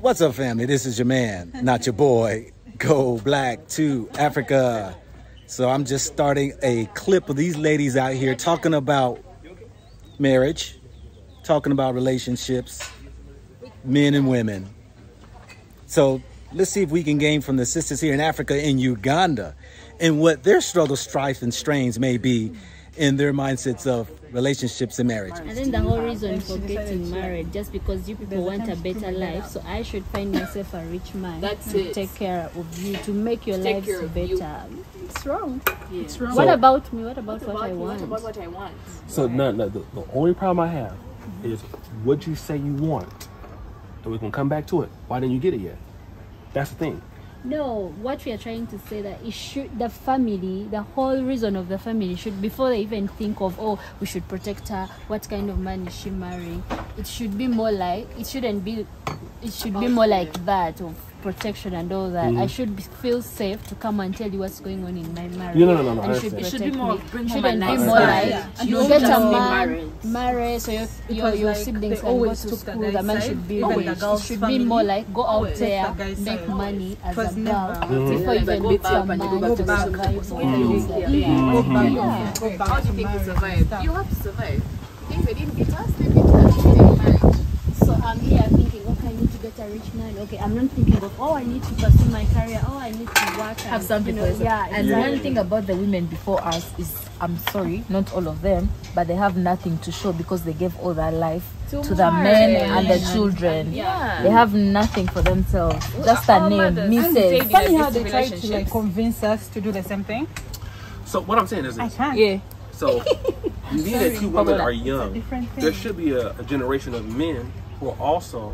What's up, family? This is your man, not your boy, Go Black to Africa. So I'm just starting a clip of these ladies out here talking about marriage, talking about relationships, men and women. So let's see if we can gain from the sisters here in Africa, in Uganda, and what their struggle, strife, and strains may be in their mindsets of relationships and marriage. And then the whole reason for getting married, just because you people want a better life, so I should find myself a rich man to take care of you, to make your lives better. It's wrong. Yeah. It's wrong. What about me? What about what I want? What about what I want? So the only problem I have is what you say you want, and we can come back to it. Why didn't you get it yet? That's the thing. No, what we are trying to say that it should, the family, the whole reason of the family should, before they even think of, oh, we should protect her, what kind of man is she marrying, it should be more like, it should be more like that, of protection and all that. I should feel safe to come and tell you what's going on in my marriage. No. And It should be more, shouldn't be more like you get a man married, so your siblings can go to school. The man should be rich. It should be more like go out there, make money as a girl before you even meet your man to survive. How do you think we survive? You have to survive. If they didn't get us, they get us. They didn't marry. So I'm here thinking, okay, I need to get a rich man. Okay, I'm not thinking of, oh, I need to pursue my career. Oh, I need to work. Have something for yourself. Yeah. And one thing about the women before us is, I'm sorry, not all of them, but they have nothing to show because they gave all their life to the men and the children. Yeah. They have nothing for themselves. Just a name, Mrs. Funny how they try to like convince us to do the same thing. So what I'm saying is this. Yeah. So being that two women are young, there should be a generation of men who are also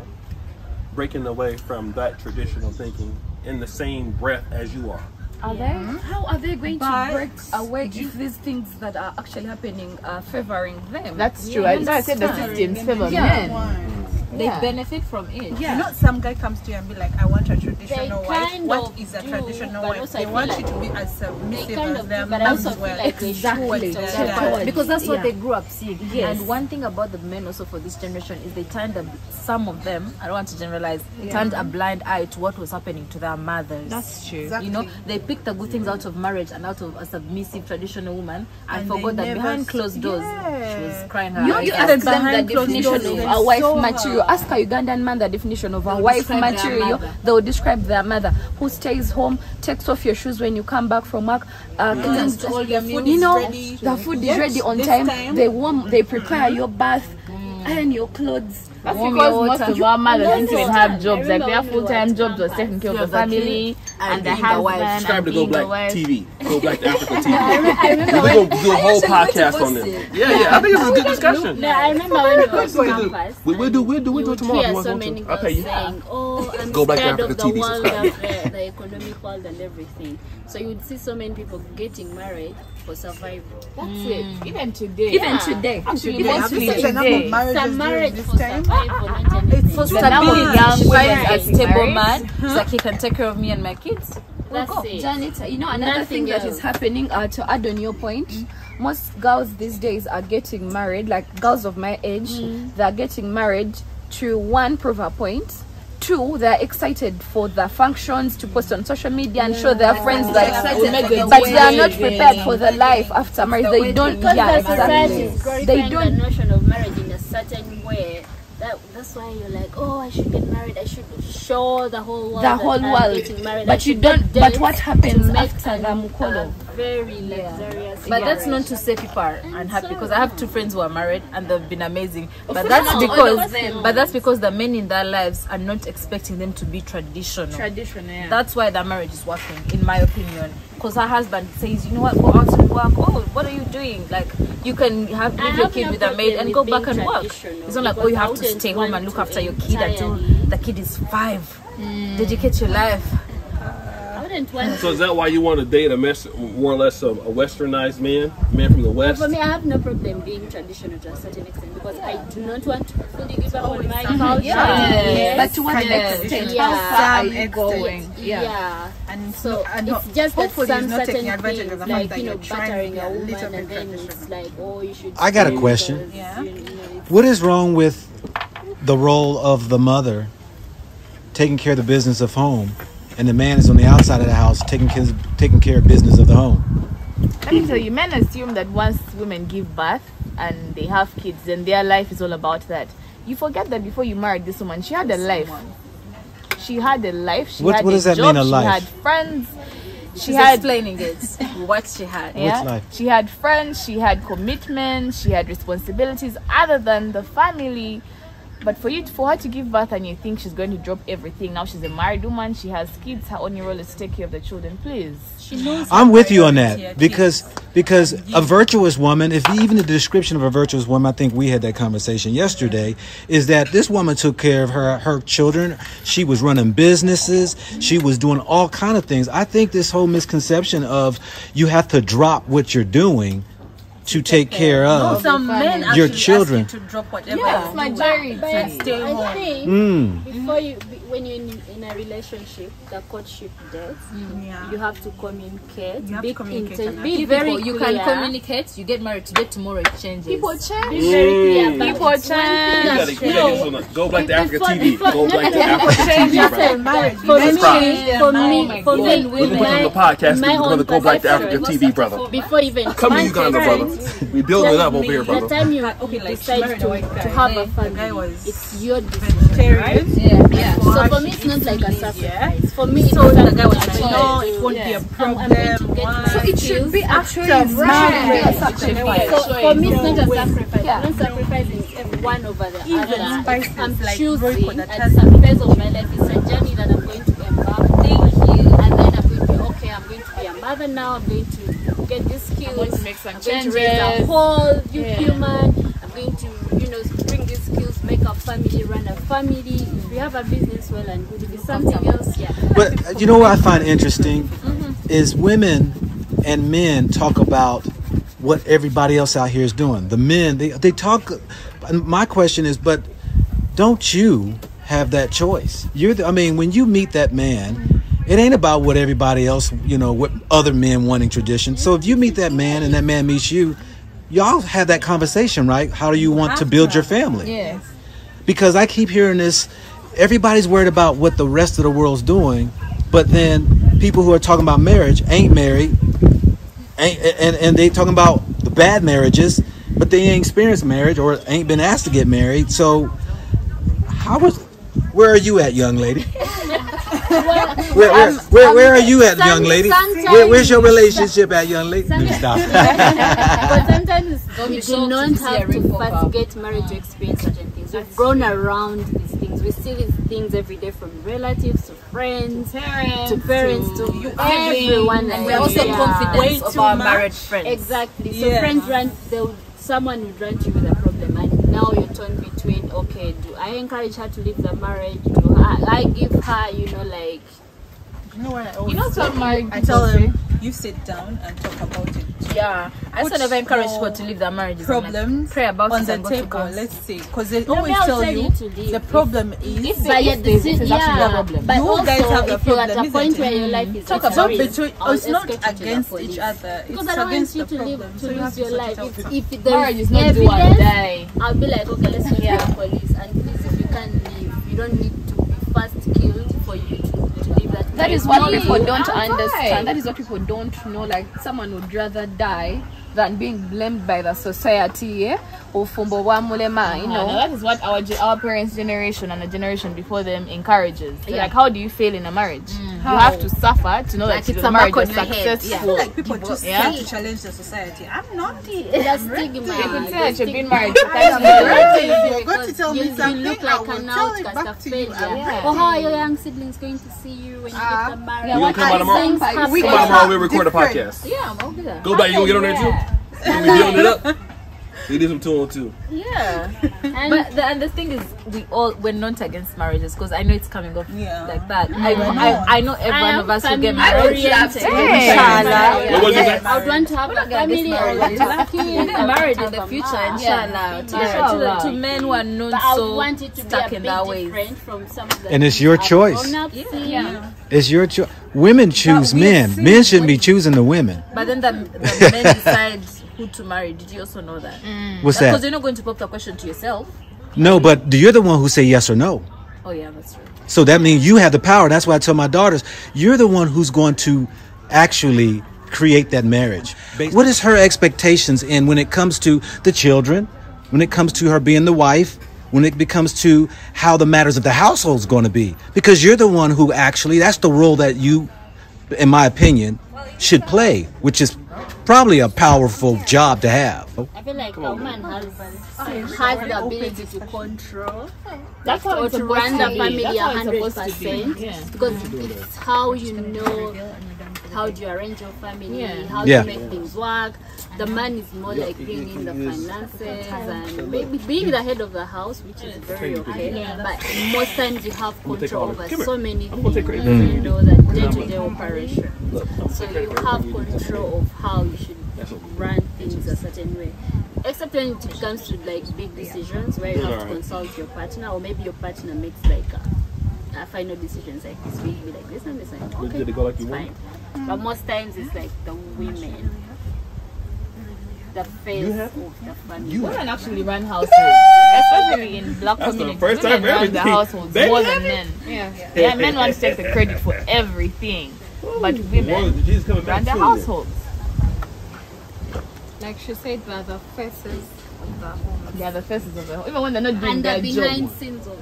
breaking away from that traditional thinking in the same breath as you are. Are they? How are they going to break away if these things that are actually happening are favoring them? That's true. I said the systems favor men. They benefit from it. Yeah. Not some guy comes to you and be like, I want a traditional wife. What is a traditional wife? They want you to be as submissive as them as well. Exactly. Because that's what they grew up seeing. Yes. And one thing about the men also for this generation is they turned some of them, I don't want to generalize, turned a blind eye to what was happening to their mothers. That's true. Exactly. You know, they picked the good things out of marriage and out of a submissive traditional woman and forgot that behind closed doors she was crying her eyes. You ask them the definition of a wife material. Ask a Ugandan man the definition of a wife material. They will describe their mother who stays home, takes off your shoes when you come back from work, cleans all your meals. You know, the food is ready on time. They prepare your bath, iron your clothes. That's because most of our mothers didn't even have jobs. Like their full-time jobs was taking care of the family and the husband. Subscribe to Go Black TV. Go Black to Africa TV. We're going to do a whole podcast on this. Yeah. I think it's a good discussion. Yeah, I remember when we were on campus. We'll do it tomorrow. Hear so many girls saying, oh, I'm Go Black to scared Africa of the TV. world, of the economic world and everything. So you would see so many people getting married for survival. That's it. Even today. Even today. Actually, today. Some marriage for survival, not anything. It's for stability. Find a stable man so that he can take care of me and my kids. That's it. Janita, you know, another thing that is happening, to add on your point, most girls these days are getting married, like girls of my age, they're getting married to, one, prove a point. Two, they're excited for the functions to post on social media and show their friends that, but they are not prepared for the life after marriage. They don't. They don't. The notion of marriage in a certain way. That's why you're like, oh, I should get married. I should show the whole world. The whole world. Getting married. But you don't. But what happens after the mukolo? Very luxurious. But that's not to say people are unhappy, because I have two friends who are married and they've been amazing. But that's because the men in their lives are not expecting them to be traditional. Yeah. That's why the marriage is working, in my opinion. Because her husband says, you know what, go out and work. Oh, what are you doing? Like, you can leave your kid with a maid and go back and work. It's not like, oh, you have to stay home and look after your kid until the kid is 5. Dedicate your life. So is that why you want to date more or less a westernized man from the West? For me, I have no problem being traditional to a certain extent, because I do not want to fully give up on my culture. But to what extent? How far are you going? And so it's just that some certain things, like, you know, battering a woman, and then it's like, oh, you should. I got a question. What is wrong with the role of the mother taking care of the business of home, and the man is on the outside of the house taking care of business of the home. Let me tell you, men assume that once women give birth and they have kids, then their life is all about that. You forget that before you married this woman, she had a life. She had a life. She had what does that job, mean, a life? She had friends. She's explaining it. What she had. Yeah? Which life? She had friends. She had commitments. She had responsibilities other than the family. But for her to give birth and you think she's going to drop everything, now she's a married woman, she has kids, her only role is to take care of the children, please. She knows. I'm with you on that because a virtuous woman, if even the description of a virtuous woman, I think we had that conversation yesterday, is that this woman took care of her children. She was running businesses. She was doing all kind of things. I think this whole misconception of you have to drop what you're doing to take care of some men your children. Ask you to drop whatever. Yes, majority. And stay home. I think before when you're in a relationship, the courtship days, you have to communicate. You have to communicate. Be very clear. You can communicate. You get married today, tomorrow it changes. People change. Be very clear. But People it's one thing change. that's You gotta get this on Go Black to Africa TV. Go Black to before- Africa TV, brother. For me, We can put on the podcast. my We're gonna Go Black to Africa TV, brother. before even Come to Uganda, brother. We building it up over here, the brother. time you decide to have a family, it's your decision, right? Yeah. So for me, it's not like a sacrifice. For me, it's So the something guy was that like, I no, do. it won't be a I'm going to get my So it should be actually So for me, it's not a sacrifice. Yeah. I'm not sacrificing one over the other. spices I'm like choosing Royco that at has some phase of my life. It's a journey that I'm going to embark on. And then I'm going to be, okay, I'm going to be a mother now. I'm going to get these skills. I'm going to make some I'm going to changes. raise a whole human. I'm going to, bring these skills, make a family, run a family. If we have a business, well and good. If it's something else, But you know what I find interesting is women and men talk about what everybody else out here is doing. The men, they talk. My question is, but don't you have that choice? When you meet that man, it ain't about what everybody else, what other men wanting tradition. So if you meet that man and that man meets you, y'all have that conversation, right? How do you want to build your family? Yes. Because I keep hearing this, everybody's worried about what the rest of the world's doing, but then people who are talking about marriage ain't married, and they talking about the bad marriages, but they ain't experienced marriage or ain't been asked to get married. So where are you at, young lady? Where are you at, young lady? Where's your relationship at, young lady? Let me stop. But sometimes we do not have to first get married to experience certain things. We've grown around these things. We see these things every day, from relatives to friends, to parents, to everyone. And we're also confident of our married friends. Exactly. So friends someone would run to you with a problem, and now you're torn between, okay, do I encourage her to leave the marriage? Do I give her, like... You know what I always some married I tell them, you sit down and talk about it. Yeah, I also never encourage people to leave their marriages. Problems pray about on it the and go to table, counsel. let's say, because they No, always they'll tell tell you you to leave the if- problem is This is actually a problem. But You also, guys have a if you're at problem, a point isn't where it? your life is talk at about risk, between. I'll It's not escape to the against police. each other. Because It's I don't want against you the to problem. live So to you have lose to your sort life. it out. If there's Marriage is not do or evidence, die. I'll be like, okay, let's go to the police. And please, if you can't leave, you don't need to be first killed for you to leave that. That is marriage. what people don't I'm understand. fine. That is what people don't know. Like, someone would rather die than being blamed by the society, or fumbo wa mulema, No, that is what our parents' generation and the generation before them encourages. Like, how do you fail in a marriage? You have to suffer to know that it's the a marriage mark is on your head. successful. I feel like people too Yeah. scared to challenge the society. I'm not. That's stigma. You could say that That's you've been stigma. married for 30 You're years. going to tell me You something. look I like will an tell it outcast, back a to you. failure. Yeah. Or how are your young siblings going to see you when you get married? Yeah, You gonna come by tomorrow? Things happen. We Come by tomorrow, we Different. record a podcast. Yeah, I'll do that. Go back, you gonna get on there too? We building it up. We did some 2-on-2. Yeah. And And the thing is, we're not against marriages, because I know it's coming off Yeah. like that. know. I know every one of us will get family married. oriented. Inshallah. What was Yes, it? I would want to have a family. I would want to have kids. We'll get married in the future, inshallah. To men who are not But I would so want it to be stuck a in bit their ways. different from some of the And it's your things I've choice. grown up seeing. It's your choice. Women choose men. Men shouldn't be choosing the women. But then the men decide who to marry. Did you also know that? What's Because that? you're not going to pop the question to yourself. No, but you're the one who say yes or no. Oh yeah, that's true. So that means you have the power. That's why I tell my daughters, you're the one who's going to actually create that marriage. What is her expectations in when it comes to the children, when it comes to her being the wife, when it comes to how the matters of the household is going to be? Because you're the one who actually, that's the role that you, in my opinion, should play, which is probably a powerful job to have. I feel like a woman has the ability to control. That's how or it's to run the be. family That's how it's 100%. Yeah. Because it's how you know how do you arrange your family, how Yeah. to make things work. The man is more like bringing the finances and maybe being the head of the house, which is very okay. But most times you have control over so many things, you know, the day-to-day operation. So you have control of how you should run things a certain way. Except when it comes to like big decisions where you have to consult your partner, or maybe your partner makes like a final decisions like this will be like this and this, like okay, it's fine. But most times it's like the women, the face of the family. Women actually run houses, especially in black communities. First time Women run the everything. households more than men. Yeah, men want to take the credit for everything, but women run the households. Like she said, they are the faces of the home. They are the faces of the home, even when they're not doing And their the behind job. scenes of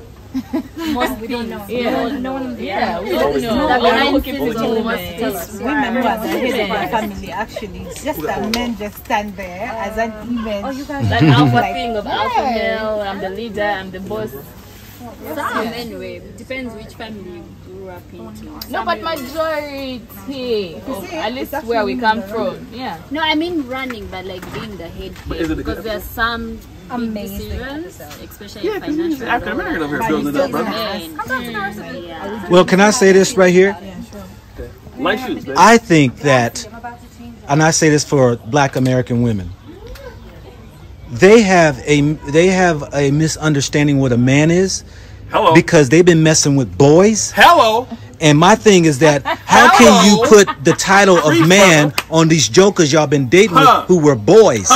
most We don't know. Yeah, No one yeah, we don't don't know. know. The All behind who keep scenes it of women. most It's women who are the head of the family, actually. It's just that men just stand there as an event. Oh, you guys That alpha thing of alpha male, I'm the leader, I'm the boss. some anyway. Depends which family you grew up into. No, but majority, of, at least where we come from, yeah. No, I mean running, but like being the head because there's some big decisions, especially financial. African American over here building it up, brother. Yeah. Well, can I say this right here? Light shoes, baby. I think that, and I say this for Black American women, they have a misunderstanding what a man is Hello. because they've been messing with boys. Hello. And my thing is that how can you put the title of man on these jokers y'all been dating with who were boys?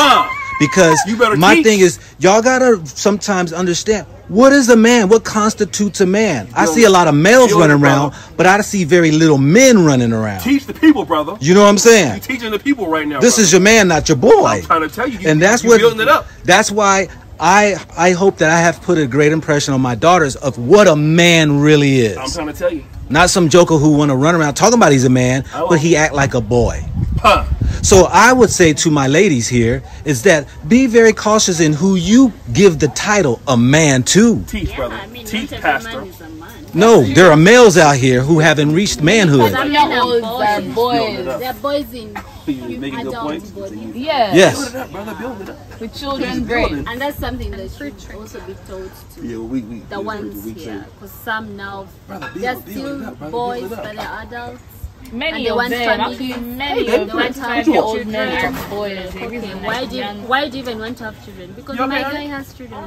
Because You better my teach. thing is y'all gotta sometimes understand what is a man, what constitutes a man. I see a lot of males Yo, running brother. around, but I see very little men running around. Teach the people, brother. You know what I'm You saying? teaching the people right now. This brother. is your man, not your boy. I'm trying to tell you. And that's you what building it up. that's why I hope that I have put a great impression on my daughters of what a man really is. I'm trying to tell you. Not some joker who want to run around talking about he's a man, but he act like a boy. Huh. So I would say to my ladies here is that be very cautious in who you give the title a man to. Teach, brother. I mean, Teach, not every pastor. man is a man. No, there are males out here who haven't reached manhood. Some men are boys. They're boys in You're making good adult points. bodies. Yeah. Yes. Build it up, brother. Build it up. With children brain. And that's something that should also be taught to Yeah, we the ones here. Because some now, Brother, they're build it still up, brother, boys, build it up. but they're adults. Many they of want them, family. actually many They of want to have 25-year-old men children. are boys. They Okay, reason why like do young. why do you even want to have children? Because You're my married? guy has children.